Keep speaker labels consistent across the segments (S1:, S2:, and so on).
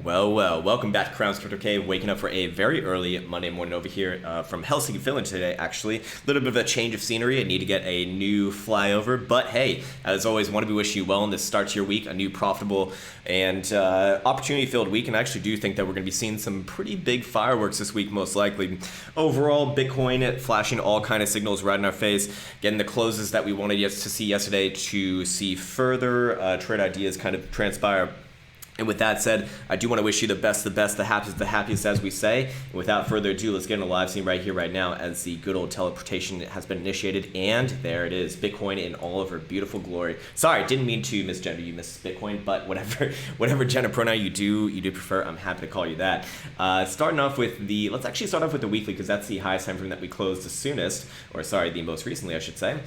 S1: Well, welcome back to Krown's Crypto Cave, waking up for a very early Monday morning over here from Helsinki, Finland today, actually. A little bit of a change of scenery. I need to get a new flyover, but hey, as always, want to be wishing you well in this start to your week, a new profitable and opportunity-filled week, and I actually do think that we're going to be seeing some pretty big fireworks this week, most likely. Overall, Bitcoin flashing all kind of signals right in our face, getting the closes that we wanted to see yesterday to see further trade ideas kind of transpire. And with that said, I do want to wish you the best, the happiest, as we say. And without further ado, let's get in a live scene right here, right now, as the good old teleportation has been initiated. And there it is, Bitcoin in all of her beautiful glory. Sorry, didn't mean to misgender you, Miss Bitcoin, but whatever gender pronoun you do prefer, I'm happy to call you that. Let's actually start off with the weekly, because that's the highest time frame that we closed the soonest, or sorry, the most recently, I should say.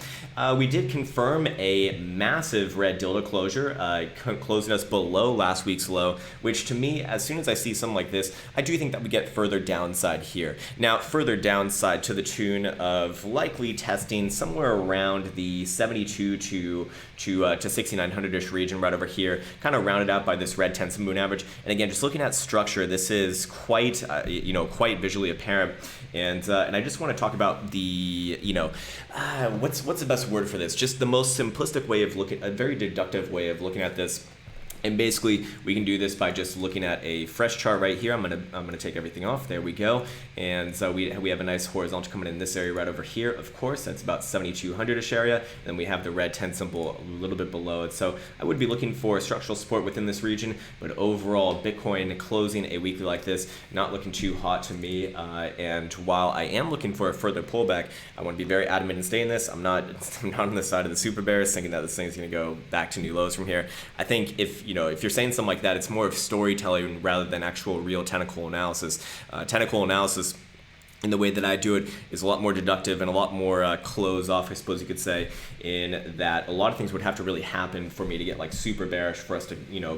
S1: We did confirm a massive red dildo closure, closing us below last week's low, which to me, as soon as I see something like this, I do think that we get further downside here. Now, further downside to the tune of likely testing somewhere around the 72 to 6900-ish region right over here, kind of rounded out by this red 10 moon average. And again, just looking at structure, this is quite quite visually apparent. And I just want to talk about the what's the best word for this? Just the most simplistic way of looking, a very deductive way of looking at this. And basically, we can do this by just looking at a fresh chart right here. I'm gonna take everything off. There we go. And so we have a nice horizontal coming in this area right over here. Of course, that's about 7200-ish area. And then we have the red 10 symbol a little bit below it. So I would be looking for structural support within this region. But overall, Bitcoin closing a weekly like this, not looking too hot to me. And while I am looking for a further pullback, I want to be very adamant in staying this. I'm not on the side of the super bears thinking that this thing's gonna go back to new lows from here. I think if you're saying something like that, it's more of storytelling rather than actual real technical analysis. Technical analysis, in the way that I do it, is a lot more deductive and a lot more close off, I suppose you could say, in that a lot of things would have to really happen for me to get like super bearish for us to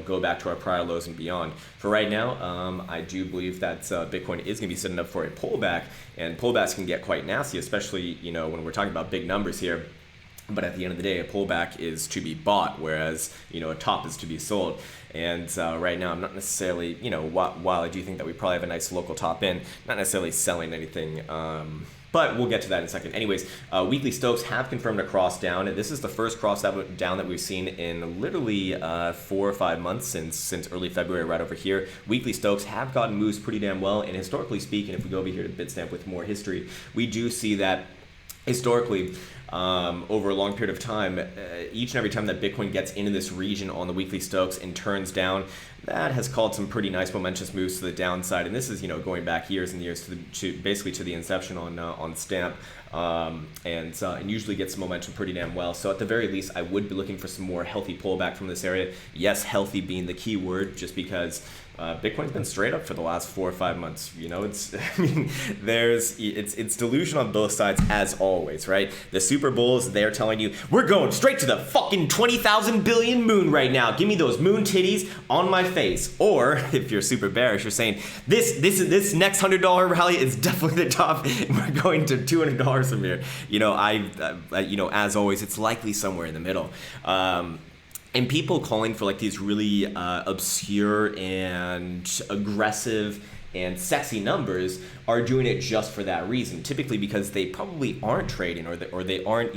S1: go back to our prior lows and beyond. For right now, I do believe that Bitcoin is going to be setting up for a pullback, and pullbacks can get quite nasty, especially when we're talking about big numbers here. But at the end of the day, a pullback is to be bought, whereas a top is to be sold. And right now, I'm not necessarily, while I do think that we probably have a nice local top in, not necessarily selling anything. But we'll get to that in a second. Anyways, weekly Stokes have confirmed a cross down. This is the first cross down that we've seen in literally 4 or 5 months since early February right over here. Weekly Stokes have gotten moves pretty damn well. And historically speaking, if we go over here to Bitstamp with more history, we do see that historically, over a long period of time, each and every time that Bitcoin gets into this region on the weekly Stokes and turns down, that has called some pretty nice momentous moves to the downside. And this is going back years and years to basically to the inception on Stamp, and usually gets momentum pretty damn well. So at the very least, I would be looking for some more healthy pullback from this area. Yes, healthy being the key word, just because Bitcoin's been straight up for the last 4 or 5 months. It's delusion on both sides as always, right? The super bulls, they're telling you, we're going straight to the fucking 20,000 billion moon right now. Give me those moon titties on my face. Or if you're super bearish, you're saying this next $100 rally is definitely the top. We're going to $200 from here. As always, it's likely somewhere in the middle. And people calling for like these really obscure and aggressive and sexy numbers are doing it just for that reason. Typically because they probably aren't trading, or they aren't,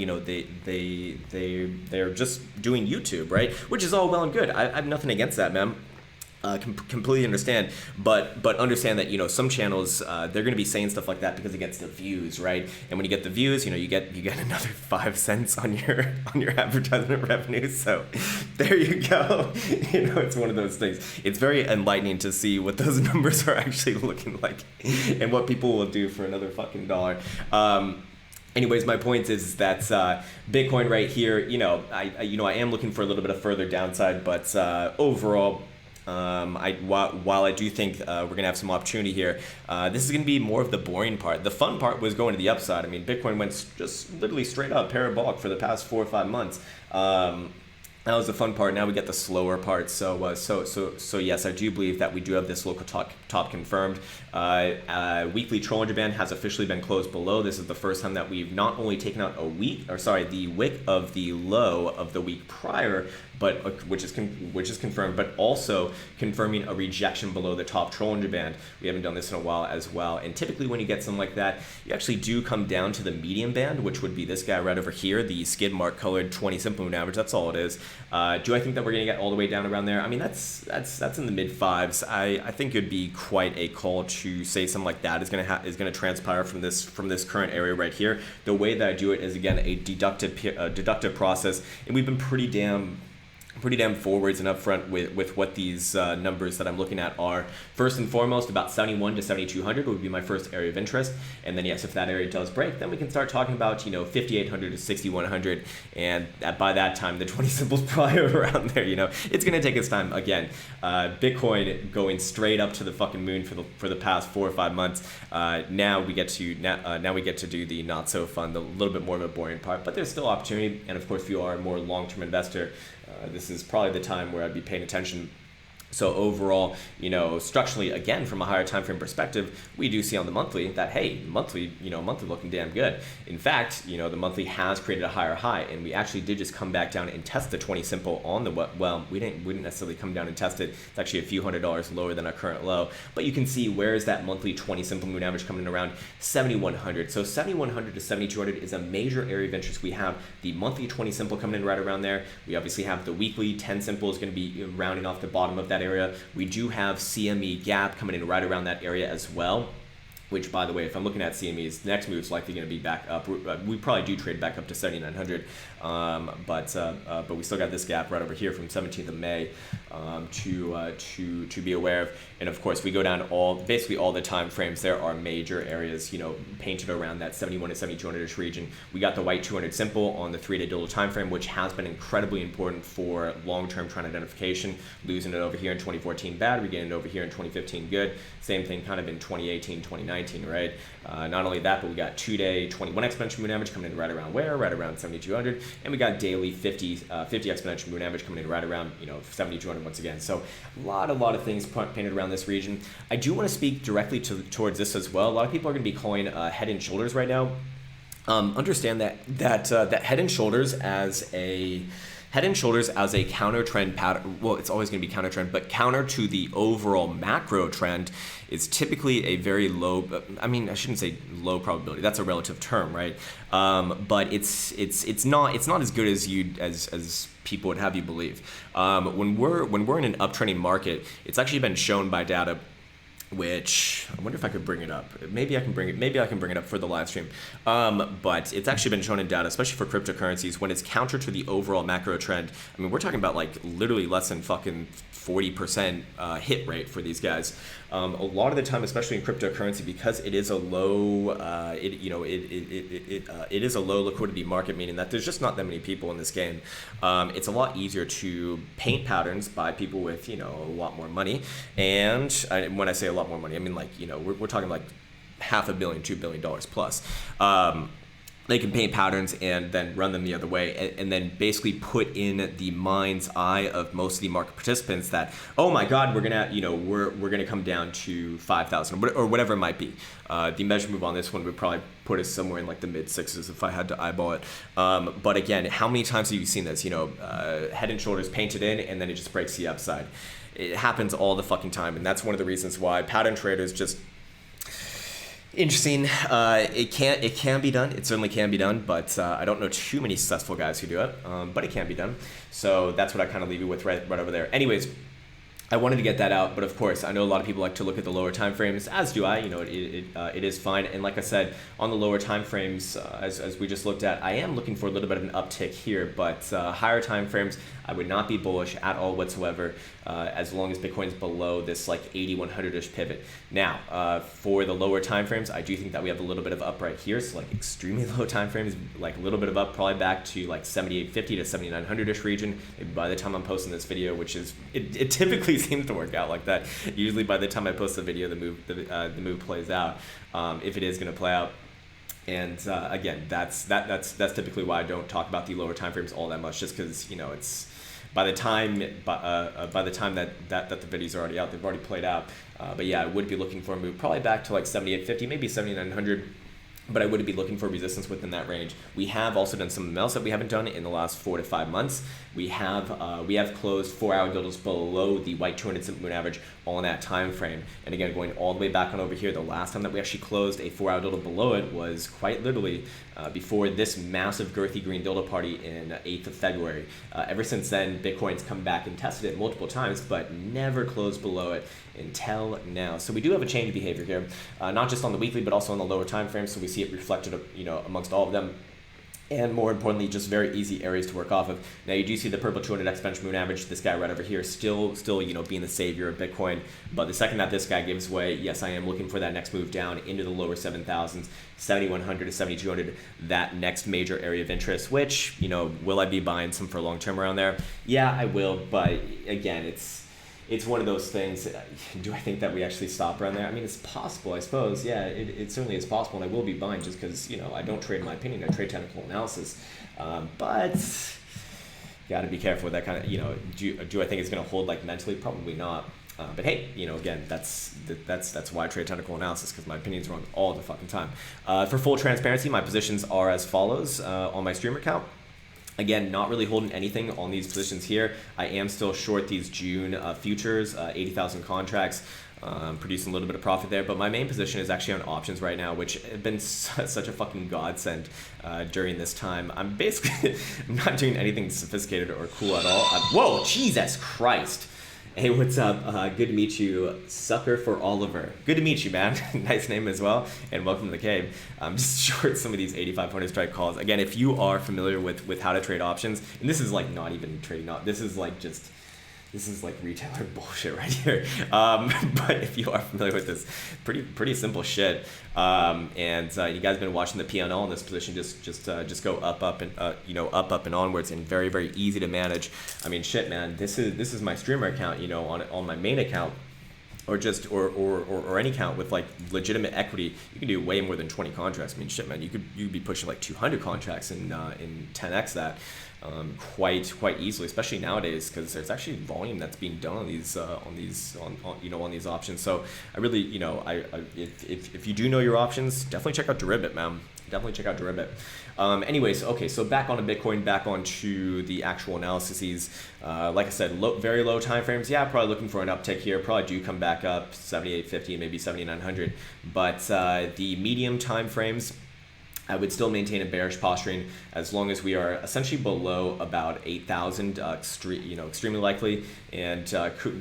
S1: they're just doing YouTube, right? Which is all well and good. I have nothing against that, man. Completely understand, but understand that some channels they're going to be saying stuff like that because it gets the views, right? And when you get the views, you get another 5 cents on your advertisement revenue. So there you go. It's one of those things. It's very enlightening to see what those numbers are actually looking like, and what people will do for another fucking dollar. Anyways, my point is that Bitcoin right here, I am looking for a little bit of further downside, but overall, while I do think we're going to have some opportunity here, this is going to be more of the boring part. The fun part was going to the upside. I mean, Bitcoin went just literally straight up parabolic for the past 4 or 5 months. That was the fun part. Now we get the slower part. So yes, I do believe that we do have this local top confirmed. Weekly Challenger band has officially been closed below. This is the first time that we've not only taken out the wick of the low of the week prior, but which is confirmed, but also confirming a rejection below the top Challenger band. We haven't done this in a while as well. And typically when you get something like that, you actually do come down to the medium band, which would be this guy right over here, the skid mark colored 20 simple moving average. That's all it is. Do I think that we're going to get all the way down around there? I mean, that's in the mid fives. I think it'd be quite a call to say something like that is going to transpire from this current area right here. The way that I do it is, again, a deductive process, and we've been pretty damn forwards and upfront with what these numbers that I'm looking at are. First and foremost, about 71 to 7,200 would be my first area of interest. And then yes, if that area does break, then we can start talking about 5,800 to 6,100. And by that time, the 20 simple's probably around there. It's gonna take its time. Again, Bitcoin going straight up to the fucking moon for the past 4 or 5 months. Now we get to do the not so fun, the little bit more of a boring part. But there's still opportunity. And of course, if you are a more long-term investor, this is probably the time where I'd be paying attention. So overall, structurally, again, from a higher time frame perspective, we do see on the monthly that, hey, monthly looking damn good. In fact, the monthly has created a higher high, and we actually did just come back down and test the 20 simple on the, well, we didn't necessarily come down and test it. It's actually a few $100s lower than our current low, but you can see where is that monthly 20 simple moving average coming in around 7,100. So 7,100 to 7,200 is a major area of interest. We have the monthly 20 simple coming in right around there. We obviously have the weekly 10 simple is going to be rounding off the bottom of that area. We do have CME gap coming in right around that area as well, which, by the way, if I'm looking at CME's next move is likely going to be back up. We probably do trade back up to 7,900, but we still got this gap right over here from 17th of May to be aware of. And of course, we go down basically all the time frames. There are major areas, painted around that 71 to 7,200-ish region. We got the white 200 simple on the 3-day digital time frame, which has been incredibly important for long-term trend identification. Losing it over here in 2014, bad. Regaining it over here in 2015, good. Same thing kind of in 2018, 2019, right? Not only that, but we got 2-day 21 exponential moving average coming in right around where? Right around 7,200. And we got daily 50 exponential moving average coming in right around 7,200 once again. So a lot of things painted around this region. I do want to speak directly towards this as well. A lot of people are going to be calling head and shoulders right now. Understand that head and shoulders as a counter trend pattern. Well, it's always going to be counter trend, but counter to the overall macro trend is typically a very low. I mean, I shouldn't say low probability. That's a relative term, right? But it's not as good as people would have you believe. When we're in an uptrending market, it's actually been shown by data, which I wonder if I could bring it up. Maybe I can bring it up for the live stream. But it's actually been shown in data, especially for cryptocurrencies, when it's counter to the overall macro trend. I mean, we're talking about like literally less than fucking 40% hit rate for these guys. A lot of the time, especially in cryptocurrency, because it is a low, it is a low liquidity market, meaning that there's just not that many people in this game. It's a lot easier to paint patterns by people with a lot more money. And when I say a lot more money, I mean like we're talking like $500 million, $2 billion plus. They can paint patterns and then run them the other way, and then basically put in the mind's eye of most of the market participants that, oh my God, we're gonna come down to 5,000 or whatever it might be. The measure move on this one would probably put us somewhere in like the mid sixes if I had to eyeball it. But again, how many times have you seen this? Head and shoulders painted in, and then it just breaks the upside. It happens all the fucking time, and that's one of the reasons why pattern traders just. Interesting. It can be done. It certainly can be done, but I don't know too many successful guys who do it. But it can be done. So that's what I kind of leave you with right over there. Anyways, I wanted to get that out, but of course, I know a lot of people like to look at the lower time frames, as do I. It is fine. And like I said, on the lower time frames, as we just looked at, I am looking for a little bit of an uptick here, but higher time frames, I would not be bullish at all whatsoever, as long as Bitcoin's below this like 8,100-ish pivot. Now, for the lower time frames, I do think that we have a little bit of up right here, so like extremely low time frames, like a little bit of up, probably back to like 7,850 to 7,900-ish region. Maybe by the time I'm posting this video, which is it typically seems to work out like that. Usually by the time I post the video, the move plays out, if it is going to play out. And again, that's typically why I don't talk about the lower time frames all that much, just because it's by the time that the videos are already out, they've already played out. But yeah, I would be looking for a move probably back to like 78.50, maybe 7900. But I would be looking for resistance within that range. We have also done something else that we haven't done in the last 4 to 5 months. We have closed 4-hour dildos below the white 200 simple moving average on that time frame. And again, going all the way back on over here, the last time that we actually closed a 4-hour dildo below it was quite literally before this massive girthy green dildo party in 8th of February. Ever since then, Bitcoin's come back and tested it multiple times, but never closed below it until now. So we do have a change of behavior here, not just on the weekly, but also on the lower time frame. So we see it reflected, amongst all of them. And more importantly, just very easy areas to work off of. Now you do see the purple 200 exponential moving average, this guy right over here, still being the savior of Bitcoin. But the second that this guy gives way, yes, I am looking for that next move down into the lower 7,000s, 7,100 to 7,200, that next major area of interest. Which, will I be buying some for long term around there? Yeah, I will. But again, it's one of those things. Do I think that we actually stop around there? I mean, it's possible, I suppose. Yeah, it certainly is possible, and I will be buying just because, I don't trade in my opinion. I trade technical analysis. But got to be careful with that kind of, do I think it's going to hold like mentally? Probably not. But hey, again, that's why I trade technical analysis, because my opinion's wrong all the fucking time. For full transparency, my positions are as follows on my streamer account. Again, not really holding anything on these positions here. I am still short these June futures, 80,000 contracts, producing a little bit of profit there. But my main position is actually on options right now, which have been such a fucking godsend during this time. I'm not doing anything sophisticated or cool at all. Whoa, Jesus Christ. Hey, what's up? Good to meet you, Sucker for Oliver. Good to meet you, man. Nice name as well, and welcome to the cave. I'm just short some of these 8,500 strike calls. Again, if you are familiar with how to trade options, and this is like not even trading up, this is like retailer bullshit right here. But if you are familiar with this, pretty simple shit. And you guys have been watching the P&L in this position, just go up and up and onwards, and very, very easy to manage. I mean, shit, man. This is my streamer account. On my main account, or any account with like legitimate equity, you can do way more than 20 contracts. I mean, shit, man. You'd be pushing like 200 contracts in 10x that. Quite easily, especially nowadays, because there's actually volume that's being done on these options. So I really, if you do know your options, definitely check out Deribit, man. Definitely check out Deribit. Anyways, okay, so back onto Bitcoin, back onto the actual analyses. Like I said, very low time frames. Yeah, probably looking for an uptick here. Probably do come back up 7,850, maybe 7,900. But the medium time frames, I would still maintain a bearish posturing as long as we are essentially below about 8,000, extremely likely. And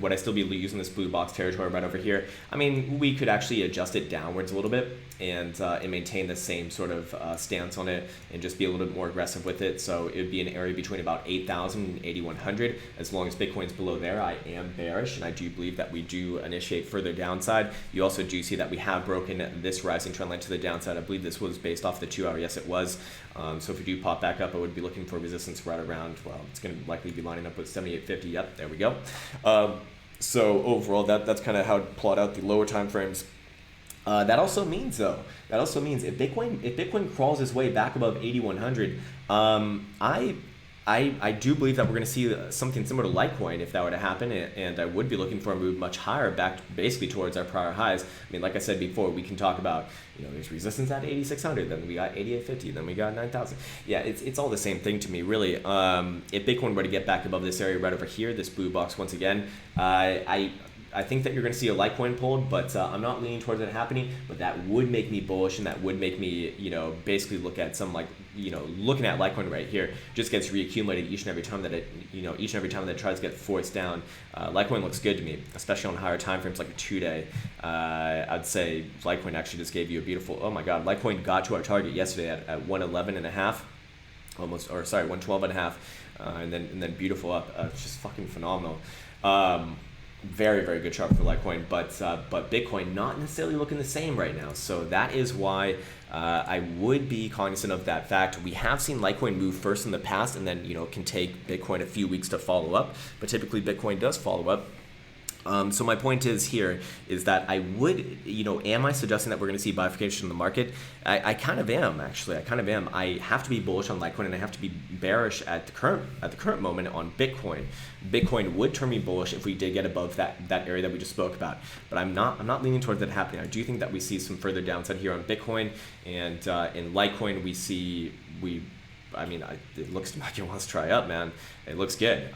S1: would I still be using this blue box territory right over here? I mean, we could actually adjust it downwards a little bit and maintain the same sort of stance on it and just be a little bit more aggressive with it. So it would be an area between about 8,000 and 8,100. As long as Bitcoin's below there, I am bearish, and I do believe that we do initiate further downside. You also do see that we have broken this rising trend line to the downside. I believe this was based off the 2-hour. Yes, it was. So if we do pop back up, I would be looking for resistance right around, well, it's going to likely be lining up with 7,850. Yep, there we go. So overall, that's kind of how to plot out the lower time frames. That also means if Bitcoin crawls its way back above 8,100, I do believe that we're going to see something similar to Litecoin if that were to happen, and I would be looking for a move much higher, back basically towards our prior highs. I mean, like I said before, we can talk about, there's resistance at 8,600, then we got 8,850, then we got 9,000. Yeah, it's all the same thing to me, really. If Bitcoin were to get back above this area right over here, this blue box once again, I think that you're going to see a Litecoin pulled, but I'm not leaning towards it happening. But that would make me bullish, and that would make me, basically look at some looking at Litecoin right here, just gets reaccumulated each and every time that it tries to get forced down. Litecoin looks good to me, especially on higher time frames like a 2-day. I'd say Litecoin actually just gave you a beautiful. Oh my God, Litecoin got to our target yesterday at 111.5, almost, or sorry, 112.5, and then beautiful up. It's just fucking phenomenal. Very, very good chart for Litecoin, but Bitcoin not necessarily looking the same right now. So that is why I would be cognizant of that fact. We have seen Litecoin move first in the past, and then can take Bitcoin a few weeks to follow up. But typically Bitcoin does follow up So my point is that I would, am I suggesting that we're going to see bifurcation in the market? I kind of am, actually. I kind of am. I have to be bullish on Litecoin, and I have to be bearish at the current moment on Bitcoin. Bitcoin would turn me bullish if we did get above that area that we just spoke about. But I'm not leaning towards that happening. I do think that we see some further downside here on Bitcoin, and in Litecoin it looks like it wants to try up, man. It looks good.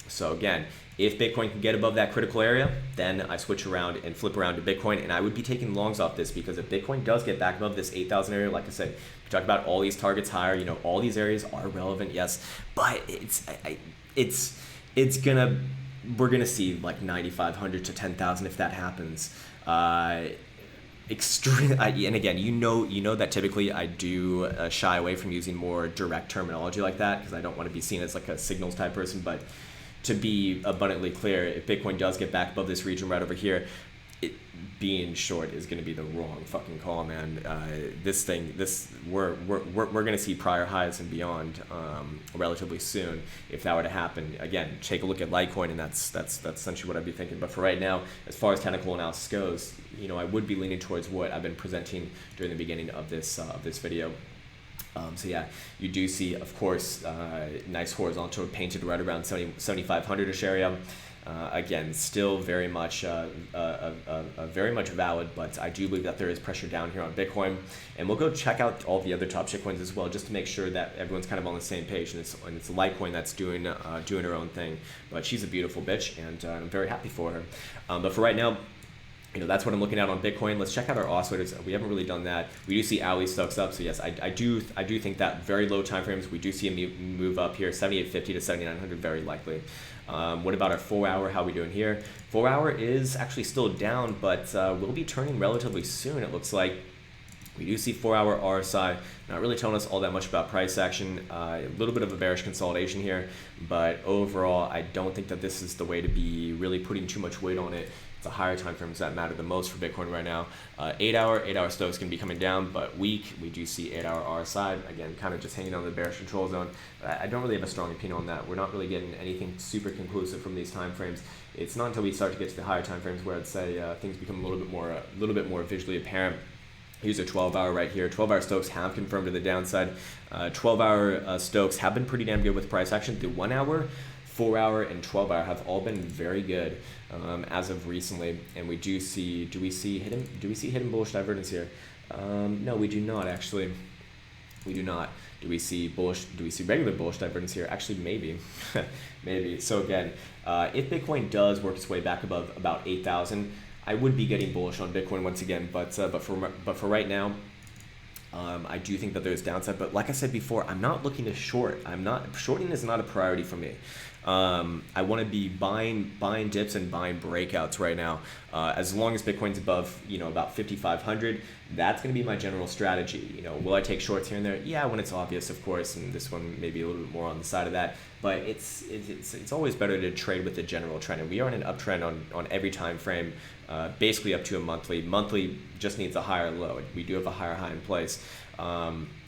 S1: So again, if Bitcoin can get above that critical area, then I switch around and flip around to Bitcoin, and I would be taking longs off this, because if Bitcoin does get back above this 8,000 area, like I said, we talked about all these targets higher, all these areas are relevant, yes, but we're gonna see like 9,500 to 10,000 if that happens. Extreme, and again, that typically I do shy away from using more direct terminology like that, because I don't want to be seen as like a signals type person. But to be abundantly clear, if Bitcoin does get back above this region right over here, being short is going to be the wrong fucking call, man. We're going to see prior highs and beyond relatively soon if that were to happen. Again, take a look at Litecoin, and that's essentially what I'd be thinking. But for right now, as far as technical analysis goes, I would be leaning towards what I've been presenting during the beginning of this video. So yeah, you do see, of course, nice horizontal painted right around 7,500-ish area. Again, still very much valid, but I do believe that there is pressure down here on Bitcoin, and we'll go check out all the other top shitcoins as well, just to make sure that everyone's kind of on the same page. And it's Litecoin that's doing her own thing, but she's a beautiful bitch, and I'm very happy for her. But for right now, that's what I'm looking at on Bitcoin. Let's check out our oscillators. We haven't really done that. We do see hourly stocks up. So yes, I do think that very low time frames, we do see a move up here, 7,850 to 7,900, very likely. What about our 4-hour? How are we doing here? 4-hour is actually still down, but we'll be turning relatively soon, it looks like. We do see 4-hour RSI, not really telling us all that much about price action. A little bit of a bearish consolidation here, but overall, I don't think that this is the way to be really putting too much weight on it. It's the higher time frames that matter the most for Bitcoin right now. 8-hour stocks can be coming down, but weak. We do see 8-hour RSI, again, kind of just hanging on the bearish control zone. I don't really have a strong opinion on that. We're not really getting anything super conclusive from these time frames. It's not until we start to get to the higher time frames where I'd say things become a little bit more visually apparent. Here's a 12-hour right here. 12-hour Stokes have confirmed to the downside. 12-hour Stokes have been pretty damn good with price action. The 1-hour, 4-hour, and 12-hour have all been very good as of recently. And we do see hidden bullish divergence here? No, we do not actually. We do not. Do we see regular bullish divergence here? Actually, maybe. Maybe. So again, if Bitcoin does work its way back above about 8,000, I would be getting bullish on Bitcoin once again, but for right now, I do think that there's downside. But like I said before, I'm not looking to short. Shorting is not a priority for me. I want to be buying dips and buying breakouts right now. As long as Bitcoin's above, about 5,500, that's going to be my general strategy. Will I take shorts here and there? Yeah, when it's obvious, of course, and this one may be a little bit more on the side of that. But it's always better to trade with the general trend, and we are in an uptrend on every time frame, basically up to a monthly. Monthly just needs a higher low. We do have a higher high in place.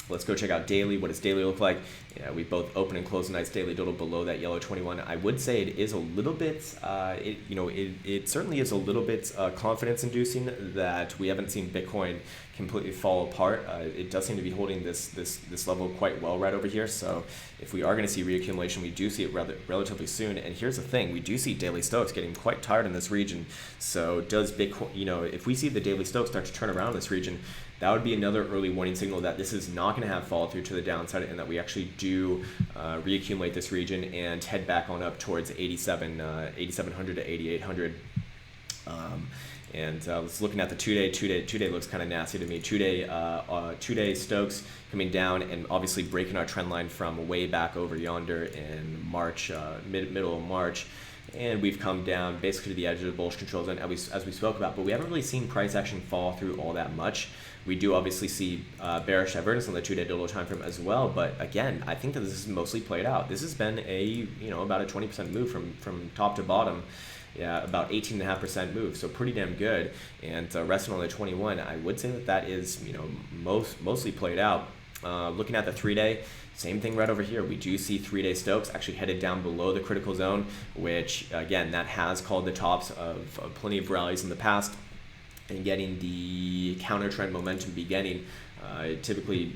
S1: Let's go check out daily. What does daily look like? Yeah, we both open and close a nice daily total below that yellow 21. I would say it is a little bit, it certainly is a little bit confidence inducing that we haven't seen Bitcoin completely fall apart. It does seem to be holding this level quite well right over here. So if we are going to see reaccumulation, we do see it relatively soon. And here's the thing, we do see daily Stokes getting quite tired in this region. So does Bitcoin, if we see the daily Stokes start to turn around in this region, that would be another early warning signal that this is not going to have follow through to the downside, and that we actually do reaccumulate this region and head back on up towards 8,700 to 8,800. And let's looking at the two-day looks kind of nasty to me. Two-day Stokes coming down and obviously breaking our trend line from way back over yonder in March, middle of March. And we've come down basically to the edge of the bullish control zone as we spoke about, but we haven't really seen price action fall through all that much. We do obviously see bearish divergence on the two-day total time frame as well, but again, I think that this is mostly played out. This has been about a 20% move from top to bottom. Yeah, about 18.5% move, so pretty damn good. And resting on the 21, I would say that is mostly played out. Looking at the 3-day, same thing right over here. We do see 3-day Stokes actually headed down below the critical zone, which again, that has called the tops of plenty of rallies in the past, and getting the counter trend momentum beginning typically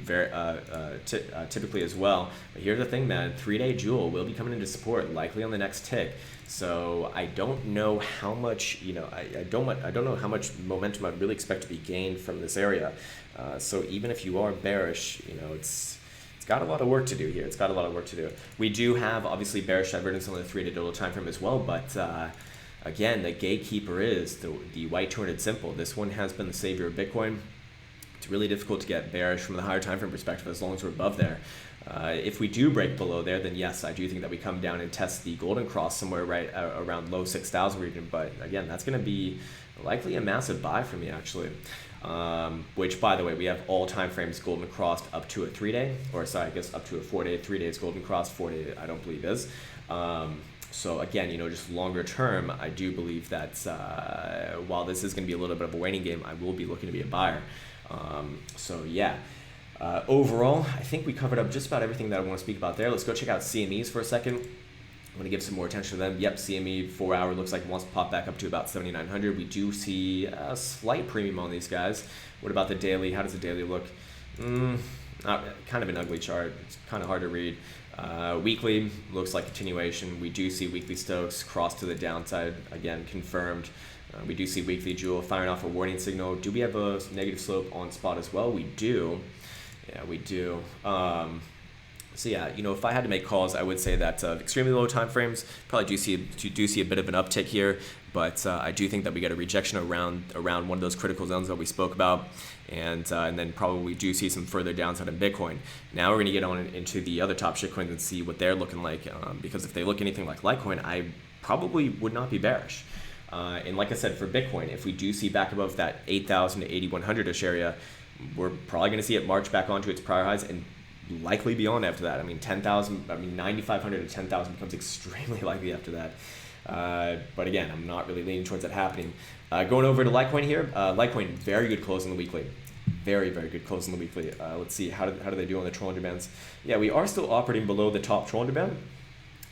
S1: as well. But here's the thing, man, 3-day Jewel will be coming into support likely on the next tick. So I don't know how much, I don't know how much momentum I'd really expect to be gained from this area. So even if you are bearish, it's got a lot of work to do here. It's got a lot of work to do. We do have obviously bearish divergence on the 3-day total time frame as well, but again, the gatekeeper is the white 200 simple. This one has been the savior of Bitcoin. It's really difficult to get bearish from the higher time frame perspective as long as we're above there. If we do break below there, then yes, I do think that we come down and test the golden cross somewhere right around low 6,000 region. But again, that's going to be likely a massive buy for me actually. Which, by the way, we have all time frames golden crossed up to a 3-day, or sorry, I guess up to a 4-day. 3 days golden crossed, 4-day I don't believe is. So again, just longer term, I do believe that while this is going to be a little bit of a waiting game, I will be looking to be a buyer. So yeah. Overall, I think we covered up just about everything that I want to speak about there. Let's go check out CMEs for a second. I'm going to give some more attention to them. Yep, CME 4 hour looks like it wants to pop back up to about 7,900. We do see a slight premium on these guys. What about the daily? How does the daily look? Kind of an ugly chart. It's kind of hard to read. Weekly looks like continuation. We do see weekly Stokes cross to the downside, again, confirmed. We do see weekly Jewel firing off a warning signal. Do we have a negative slope on spot as well? We do. Yeah, we do. So yeah, if I had to make calls, I would say that extremely low time frames probably do see a bit of an uptick here, but I do think that we get a rejection around one of those critical zones that we spoke about, and then probably we do see some further downside in Bitcoin. Now we're going to get on into the other top shitcoins and see what they're looking like, because if they look anything like Litecoin, I probably would not be bearish. And like I said, for Bitcoin, if we do see back above that 8,000 to 8,100-ish area, we're probably going to see it march back onto its prior highs and likely beyond after that. 9,500 to 10,000 becomes extremely likely after that. But again, I'm not really leaning towards that happening. Going over to Litecoin here. Litecoin, very good close on the weekly. Very, very good close on the weekly. Let's see, how do they do on the 200 bands? Yeah, we are still operating below the top 200 band.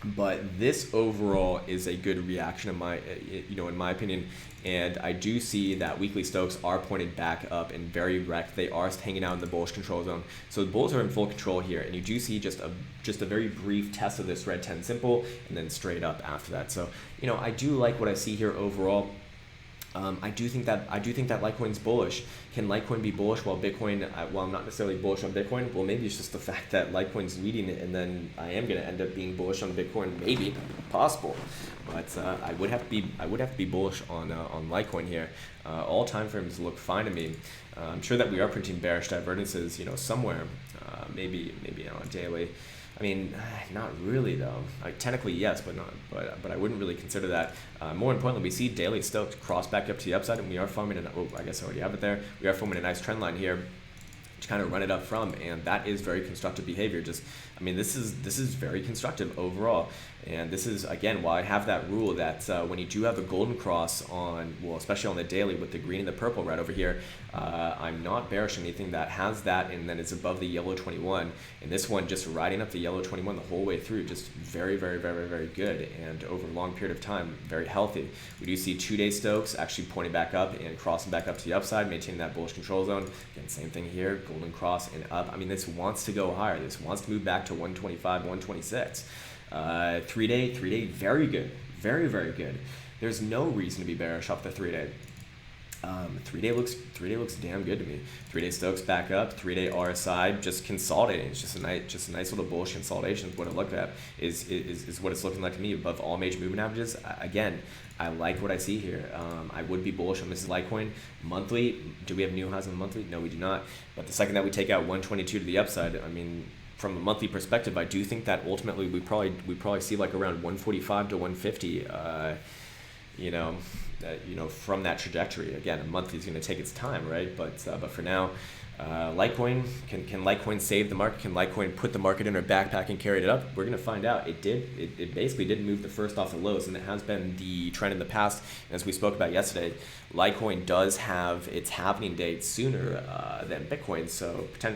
S1: But this overall is a good reaction in my opinion, and I do see that weekly Stokes are pointed back up and very wrecked. They are hanging out in the bullish control zone, so the bulls are in full control here, and you do see just a very brief test of this red 10 simple, and then straight up after that. So I do like what I see here overall. I do think that Litecoin's bullish. Can Litecoin be bullish while Bitcoin? Well, I'm not necessarily bullish on Bitcoin. Well, maybe it's just the fact that Litecoin's leading it, and then I am going to end up being bullish on Bitcoin. Maybe possible, but I would have to be bullish on Litecoin here. All time frames look fine to me. I'm sure that we are printing bearish divergences, somewhere. Maybe on a daily. Not really though. Technically yes, but I wouldn't really consider that. More importantly, we see daily Stokes cross back up to the upside, and we are forming I guess I already have it there. We are forming a nice trend line here to kind of run it up from, and that is very constructive behavior. This is very constructive overall, and this is again why I have that rule that when you do have a golden cross on, well, especially on the daily with the green and the purple right over here, I'm not bearish on anything that has that and then it's above the yellow 21, and this one just riding up the yellow 21 the whole way through, just very, very, very, very good, and over a long period of time, very healthy. We do see 2-day Stokes actually pointing back up and crossing back up to the upside, maintaining that bullish control zone. Again, same thing here, golden cross and up. This wants to go higher. This wants to move back to 125, 126. 3-day, very good, very, very good. There's no reason to be bearish off the 3-day. 3-day looks damn good to me. 3-day Stokes back up, 3-day RSI just consolidating. It's just a nice little bullish consolidation. What it looked at is what it's looking like to me above all major movement averages. Again, I like what I see here. I would be bullish on Mrs. Litecoin. Monthly, do we have new highs on the monthly? No, we do not. But the second that we take out 122 to the upside, from a monthly perspective, I do think that ultimately we probably see like around 145 to 150. from that trajectory. Again, a month is going to take its time, right? But for now, Litecoin, can Litecoin save the market? Can Litecoin put the market in her backpack and carry it up? We're going to find out. It did. It basically didn't move the first off the lows, and it has been the trend in the past. And as we spoke about yesterday, Litecoin does have its happening date sooner than Bitcoin. So, kind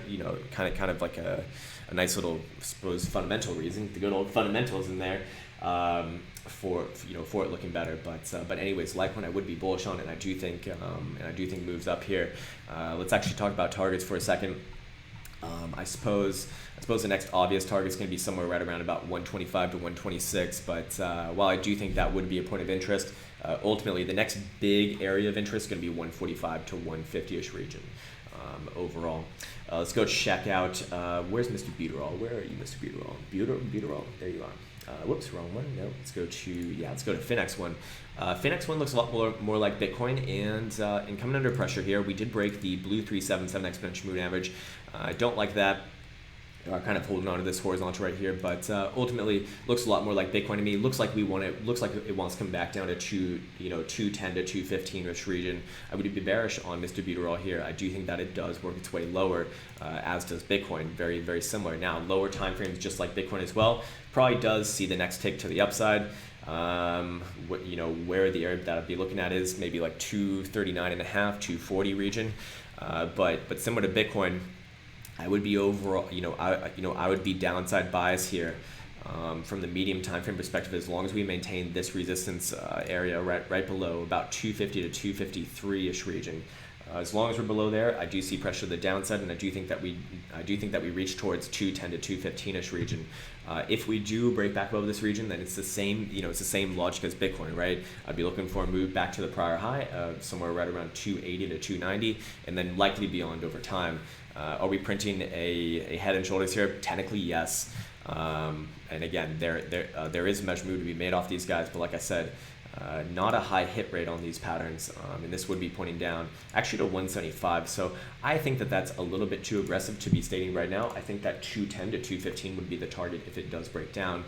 S1: of like a nice little, I suppose, fundamental reason. The good old fundamentals in there. For it looking better, but anyways, Litecoin I would be bullish on, and I do think moves up here. Let's actually talk about targets for a second. I suppose the next obvious target is going to be somewhere right around about 125 to 126. But while I do think that would be a point of interest, ultimately the next big area of interest is going to be 145 to 150ish region overall. Let's go check out. Where's Mr. Buterol? Where are you, Mr. Buterol? Buterol. There you are. Whoops, wrong one. No, let's go to Finex one. Finex one looks a lot more like Bitcoin, and coming under pressure here. We did break the blue 377 exponential moving average. I don't like that. Kind of holding on to this horizontal right here, but ultimately looks a lot more like Bitcoin to me. Looks like it wants to come back down to 210 to 215ish region. I would be bearish on Mr. Buterol here. I do think that it does work its way lower, as does Bitcoin. Very, very similar. Now, lower time frames, just like Bitcoin as well, probably does see the next tick to the upside. Where the area that I'd be looking at is maybe like 239.5, 240 region, but similar to Bitcoin. I would be overall, I would be downside bias here from the medium time frame perspective, as long as we maintain this resistance area right below about 250 to 253ish region. As long as we're below there, I do see pressure to the downside, and I do think that we reach towards 210 to 215ish region. If we do break back above this region, then it's the same, it's the same logic as Bitcoin, right? I'd be looking for a move back to the prior high, somewhere right around 280 to 290, and then likely beyond over time. Are we printing a head and shoulders here? Technically, yes. And again, there is a measure move to be made off these guys, but like I said, not a high hit rate on these patterns, and this would be pointing down actually to 175. So I think that that's a little bit too aggressive to be stating right now. I think that 210 to 215 would be the target if it does break down,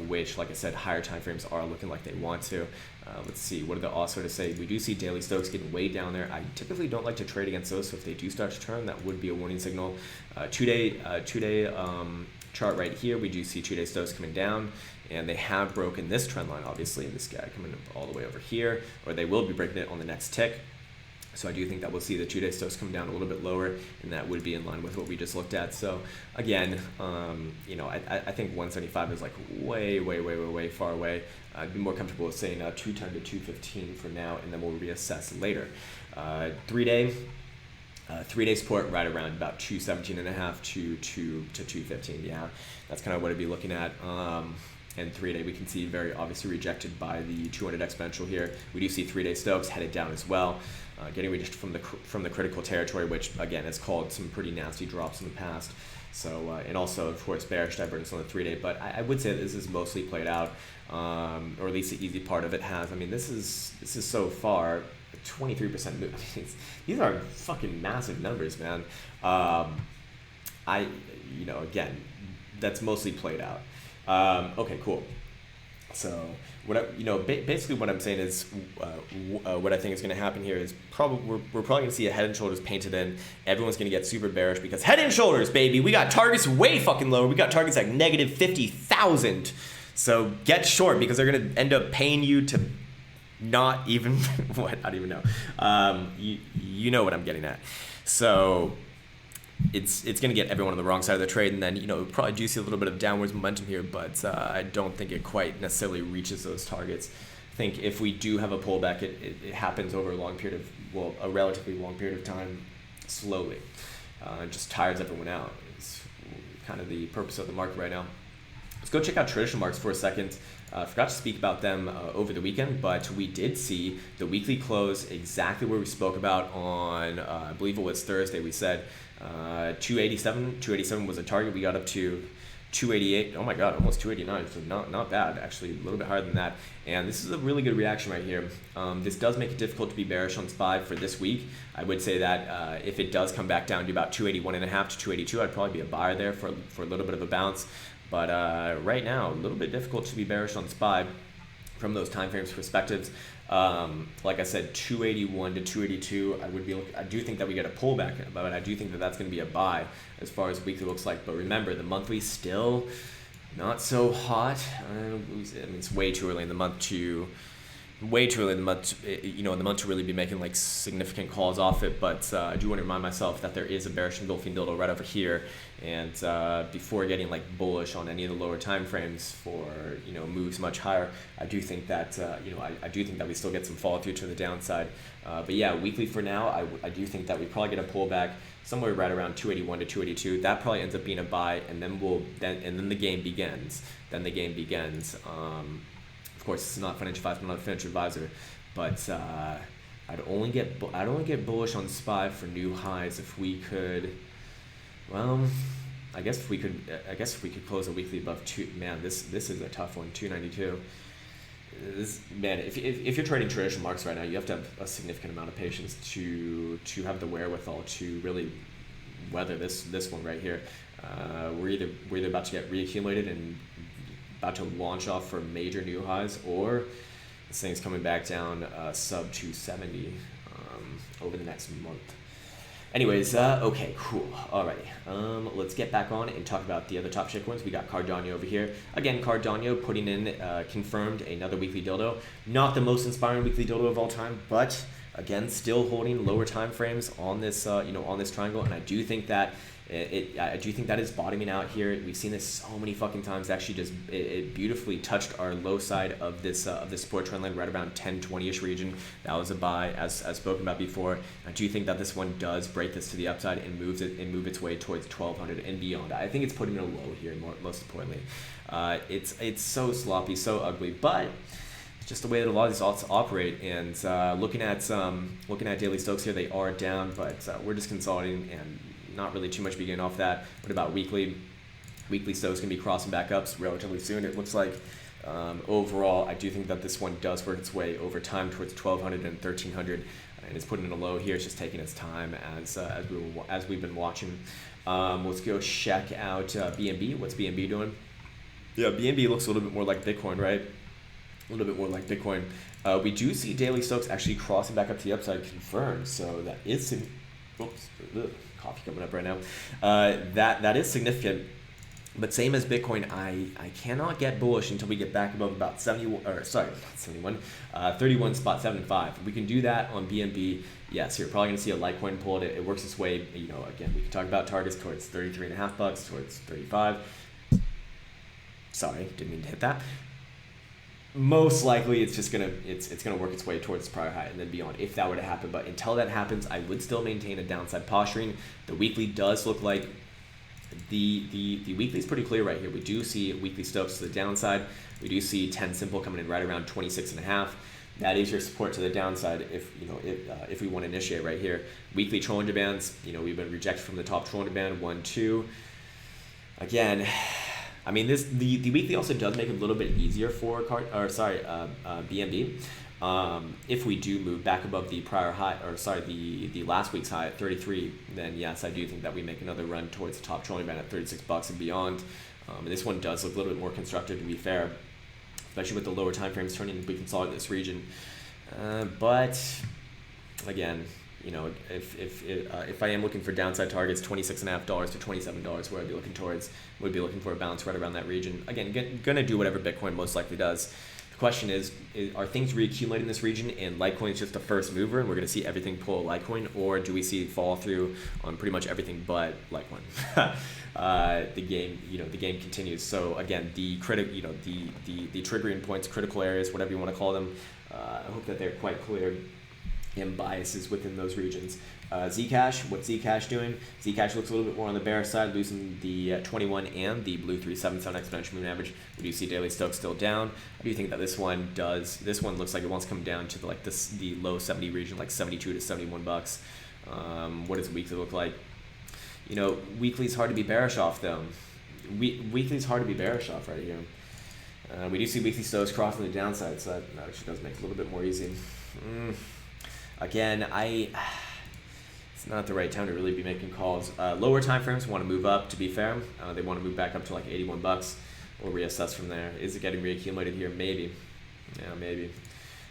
S1: which, like I said, higher time frames are looking like they want to. Let's see, what are the odds to say? We do see daily Stokes getting way down there. I typically don't like to trade against those, so if they do start to turn, that would be a warning signal. Two-day chart right here, we do see 2-day Stokes coming down, and they have broken this trend line, obviously, and this guy coming all the way over here, or they will be breaking it on the next tick. So I do think that we'll see the 2-day Stokes come down a little bit lower, and that would be in line with what we just looked at. So again, I think 175 is like way far away. I'd be more comfortable with saying 210 to 215 for now, and then we'll reassess later. 3-day support right around about 217.5 to 215. Yeah, that's kind of what I'd be looking at. And 3-day we can see very obviously rejected by the 200 exponential here. We do see 3-day Stokes headed down as well, getting rejected from the critical territory, which again has called some pretty nasty drops in the past. So and also of course bearish divergence on the 3-day, but I would say this is mostly played out, or at least the easy part of it has. I mean, this is so far 23% move. These are fucking massive numbers, man. Again, that's mostly played out. Okay, cool. So basically what I'm saying is, what I think is going to happen here is we're probably going to see a head and shoulders painted in. Everyone's going to get super bearish because head and shoulders, baby. We got targets way fucking lower. We got targets like negative 50,000. So get short, because they're going to end up paying you to not even what, I don't even know. You know what I'm getting at. So it's going to get everyone on the wrong side of the trade, and then probably do see a little bit of downwards momentum here, but I don't think it quite necessarily reaches those targets. I think if we do have a pullback, it happens over a relatively long period of time, slowly. It just tires everyone out. It's kind of the purpose of the market right now. Let's go check out traditional markets for a second. Forgot to speak about them over the weekend, but we did see the weekly close exactly where we spoke about on, I believe it was Thursday. We said 287 was a target. We got up to 288. Oh my God, almost 289. So not bad, actually a little bit higher than that. And this is a really good reaction right here. This does make it difficult to be bearish on SPY for this week. I would say that if it does come back down to about 281.5 to 282, I'd probably be a buyer there for a little bit of a bounce. But right now, a little bit difficult to be bearish on SPY from those time frames perspectives. Like I said, 281 to 282, I do think that we get a pullback, but I do think that that's going to be a buy as far as weekly looks like. But remember, the monthly still not so hot. I mean, it's way too early in the month to really be making like significant calls off it, but I do want to remind myself that there is a bearish engulfing dildo right over here, and before getting like bullish on any of the lower time frames for moves much higher, I do think that I do think that we still get some follow through to the downside. But yeah, weekly for now, I do think that we probably get a pullback somewhere right around 281 to 282. That probably ends up being a buy, and then the game begins. Of course, it's not financial advice. I'm not a financial advisor, but I'd only get bullish on SPY for new highs if we could. Well, I guess if we could close a weekly above two. Man, this is a tough one. 292. If you're trading traditional markets right now, you have to have a significant amount of patience to have the wherewithal to really weather this one right here. We're either about to get reaccumulated and about to launch off for major new highs, or this thing's coming back down sub 270 over the next month. Anyways, okay, cool. Alrighty, let's get back on and talk about the other top shitcoins. We got Cardano over here. Again, Cardano putting in confirmed another weekly dildo. Not the most inspiring weekly dildo of all time, but again, still holding lower time frames on this on this triangle, and I do think that I do think that is bottoming out here. We've seen this so many fucking times. Actually, just it beautifully touched our low side of this support trend line right around 1020-ish region. That was a buy, as spoken about before. I do think that this one does break this to the upside and move its way towards 1200 and beyond. I think it's putting it a low here. Most importantly, it's so sloppy, so ugly, but it's just the way that a lot of these alts operate. And looking at daily stokes here, they are down, but we're just consolidating and not really too much beginning off that. What about weekly? Weekly stokes going to be crossing back ups relatively soon, it looks like. Overall, I do think that this one does work its way over time towards 1200 and 1300, and it's putting in a low here. It's just taking its time as we've been watching. Let's go check out BNB. What's BNB doing? Yeah, BNB looks a little bit more like Bitcoin, right? A little bit more like Bitcoin. We do see daily stokes actually crossing back up to the upside confirmed, so that is coffee coming up right now. That is significant, but same as Bitcoin, I cannot get bullish until we get back above about 31.75. If we can do that on BNB, yes, you're probably going to see a Litecoin pull it. It works its way. Again, we can talk about targets towards $33.50, towards 35. Sorry, didn't mean to hit that. Most likely, it's gonna work its way towards the prior high and then beyond if that were to happen. But until that happens, I would still maintain a downside posturing. The weekly does look like the weekly is pretty clear right here. We do see weekly stokes to the downside. We do see 10 simple coming in right around 26.5. That is your support to the downside if we want to initiate right here. Weekly Challenger bands. We've been rejected from the top Challenger band 1, 2. Again. I mean, the weekly also does make it a little bit easier for BNB. If we do move back above the prior high, the last week's high at 33, then yes, I do think that we make another run towards the top trolling band at $36 and beyond. And this one does look a little bit more constructive, to be fair, especially with the lower time frames turning to be consolidated in this region. But again, if I am looking for downside targets, $26.50 to $27, where I'd be looking towards, would be looking for a bounce right around that region. Again, gonna do whatever Bitcoin most likely does. The question is are things reaccumulating in this region and Litecoin is just the first mover and we're gonna see everything pull Litecoin, or do we see follow through on pretty much everything but Litecoin? The game continues. So again, the triggering points, critical areas, whatever you want to call them, I hope that they're quite clear. And biases within those regions. Zcash, what's Zcash doing? Zcash looks a little bit more on the bear side, losing the 21 and the blue 377 exponential moving average. We do see daily stokes still down. I do think that this one looks like it wants to come down to the low 70 region, like 72 to 71 bucks. What does weekly look like? Weekly's hard to be bearish off though. Weekly's hard to be bearish off right here. We do see weekly stokes crossing the downside, so that actually does make it a little bit more easy. Again, it's not the right time to really be making calls. Lower time frames want to move up, to be fair. They want to move back up to like 81 bucks or reassess from there. Is it getting reaccumulated here? Maybe. Yeah, maybe.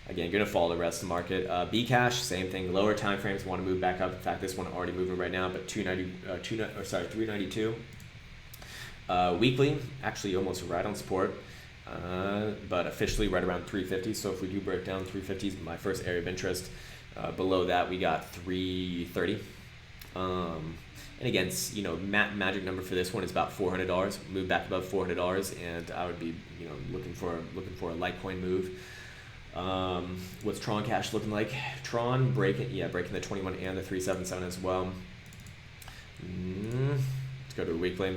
S1: Again, going to follow the rest of the market. Bcash, same thing. Lower time frames want to move back up. In fact, this one already moving right now, but 392. Weekly, actually almost right on support, but officially right around 350. So if we do break down, 350 is my first area of interest. Below that, we got 330. And again, you know, magic number for this one is about $400. Move back above $400, and I would be, you know, looking for a Litecoin move. What's Tron Cash looking like? Tron breaking the 21 and the 377 as well. Let's go to a weekly.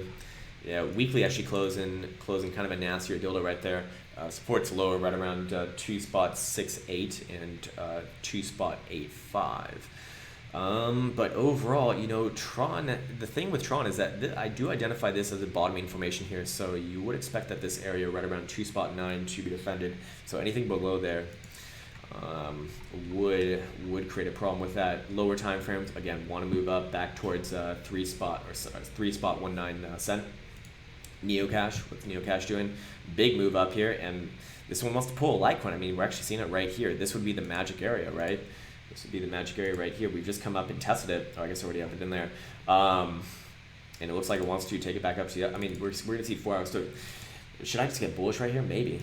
S1: Yeah, weekly actually closing kind of a nastier dildo right there. Support's lower right around 2.68 and 2.85. But overall, you know, Tron, the thing with Tron is that I do identify this as a bottoming formation here, so you would expect that this area right around 2.9 to be defended. So anything below there would create a problem with that. Lower time frames, again, want to move up back towards 3.19 cent. Neocash, what's Neocash doing? Big move up here, and this one wants to pull a Litecoin. I mean, we're actually seeing it right here. This would be the magic area, right? This would be the magic area right here. We've just come up and tested it. Oh, I guess I already have it in there. And it looks like it wants to take it back up. So yeah, I mean, we're going to see 4 hours. So should I just get bullish right here? Maybe.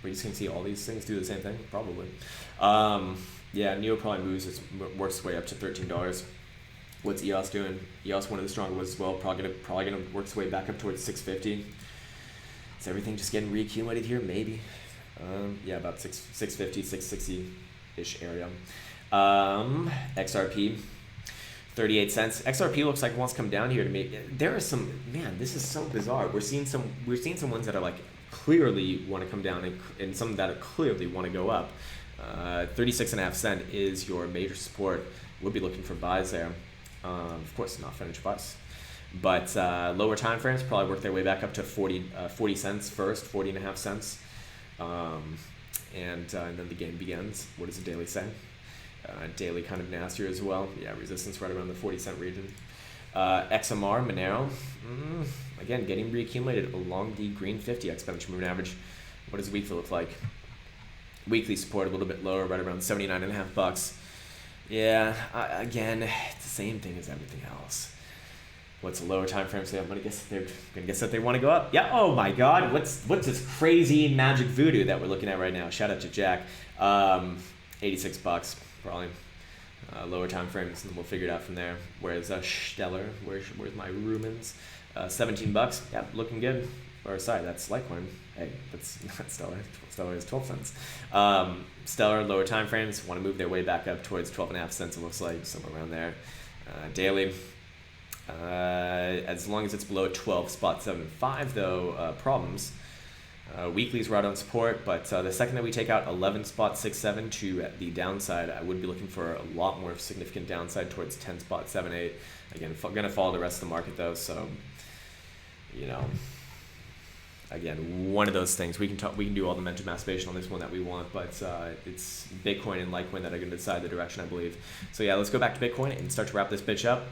S1: We're just going to see all these things do the same thing? Probably. Yeah, Neo probably works its way up to $13. What's EOS doing? EOS, one of the stronger ones as well. Probably gonna work its way back up towards 650. Is everything just getting reaccumulated here? Maybe. Yeah, about 650, 660-ish area. XRP, 38 cents. XRP looks like it wants to come down here to me. There are some, man, this is so bizarre. We're seeing some ones that are like clearly want to come down, and some that are clearly want to go up. 36.5 cent is your major support. We'll be looking for buys there. Of course, not financial buys. But lower time frames probably work their way back up to 40 cents first, 40.5 cents. And then the game begins. What does the daily say? Daily kind of nastier as well. Yeah, resistance right around the 40 cent region. XMR, Monero, again, getting reaccumulated along the green 50 exponential moving average. What does weekly look like? Weekly support a little bit lower, right around 79.5 bucks. Yeah, again, it's the same thing as everything else. What's a lower time frame? So I'm gonna guess that they want to go up. Yeah. Oh my God. What's this crazy magic voodoo that we're looking at right now? Shout out to Jack. 86 bucks probably. Lower time frames, and then we'll figure it out from there. Whereas Stellar, where's my Rumens? 17 bucks. Yeah, looking good. Or sorry, that's Litecoin. Hey, that's not Stellar. Stellar is 12 cents. Stellar, lower time frames, want to move their way back up towards 12.5 cents. It looks like somewhere around there. Daily. As long as it's below 12.75 though, problems. Weekly's right on support, but the second that we take out 11.67 to the downside, I would be looking for a lot more significant downside towards 10.78. Again, gonna follow the rest of the market though, so you know, again, one of those things we can do all the mental masturbation on this one that we want, but it's Bitcoin and Litecoin that are gonna decide the direction, I believe. So yeah, let's go back to Bitcoin and start to wrap this bitch up.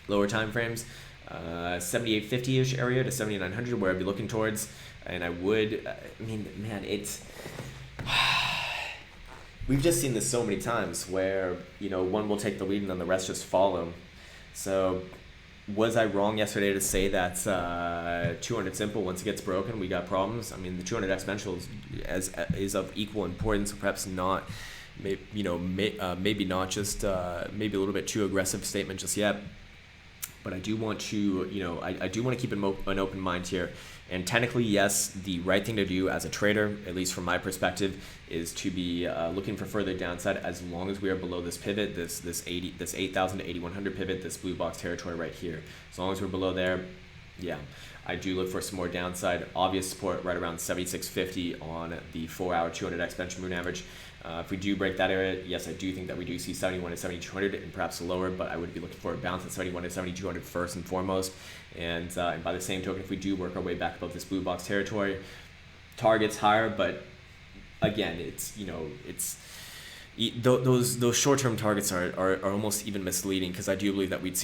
S1: Lower time frames, 7850-ish area to 7900, where I'd be looking towards, and I would, I mean, man, it's, we've just seen this so many times where, you know, one will take the lead and then the rest just follow. So was I wrong yesterday to say that 200 simple, once it gets broken, we got problems? I mean, the 200 exponential is of equal importance, perhaps not, maybe not just, maybe a little bit too aggressive statement just yet. But I do want to, you know, I do want to keep an open mind here. And technically, yes, the right thing to do as a trader, at least from my perspective, is to be looking for further downside as long as we are below this pivot, this 8,000 to 8,100 pivot, this blue box territory right here. As long as we're below there, yeah, I do look for some more downside. Obvious support right around 76.50 on the 4-hour 200 exponential moving average. If we do break that area, yes, I do think that we do see 71 to 7,200 and perhaps lower, but I would be looking for a bounce at 71 to 7,200 first and foremost. And by the same token, if we do work our way back above this blue box territory, targets higher, but again, it's, you know, it's those short-term targets are almost even misleading, because I do believe that we'd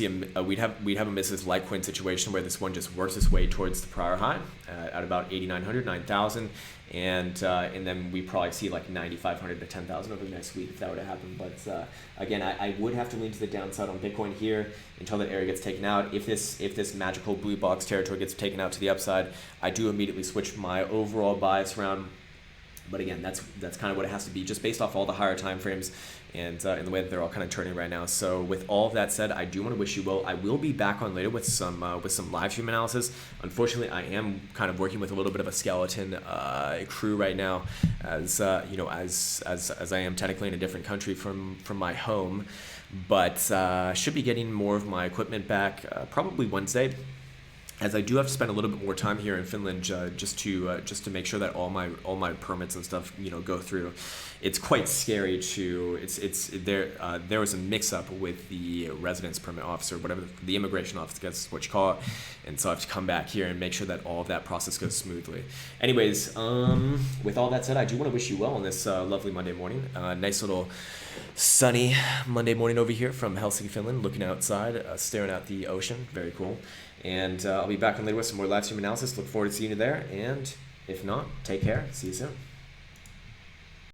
S1: have a Mrs. Litecoin situation where this one just works its way towards the prior high at about 8,900, 9,000, and then we probably see like 9,500 to 10,000 over the next week if that were to happen. But again, I would have to lean to the downside on Bitcoin here until that area gets taken out. If this magical blue box territory gets taken out to the upside, I do immediately switch my overall bias around. But again, that's kind of what it has to be, just based off all the higher time frames and the way that they're all kind of turning right now. So with all of that said, I do want to wish you well. I will be back on later with some live stream analysis. Unfortunately, I am kind of working with a little bit of a skeleton crew right now, as as I am technically in a different country from my home, but should be getting more of my equipment back probably Wednesday, as I do have to spend a little bit more time here in Finland just to make sure that all my permits and stuff go through. It's quite scary to there was a mix up with the residence permit officer, whatever the immigration officer, that's what you call it, and so I have to come back here and make sure that all of that process goes smoothly. Anyways, with all that said, I do want to wish you well on this lovely Monday morning. Nice little sunny Monday morning over here from Helsinki, Finland, looking outside, staring at the ocean. Very cool. And I'll be back on later with some more live stream analysis. Look forward to seeing you there. And if not, take care. See you soon.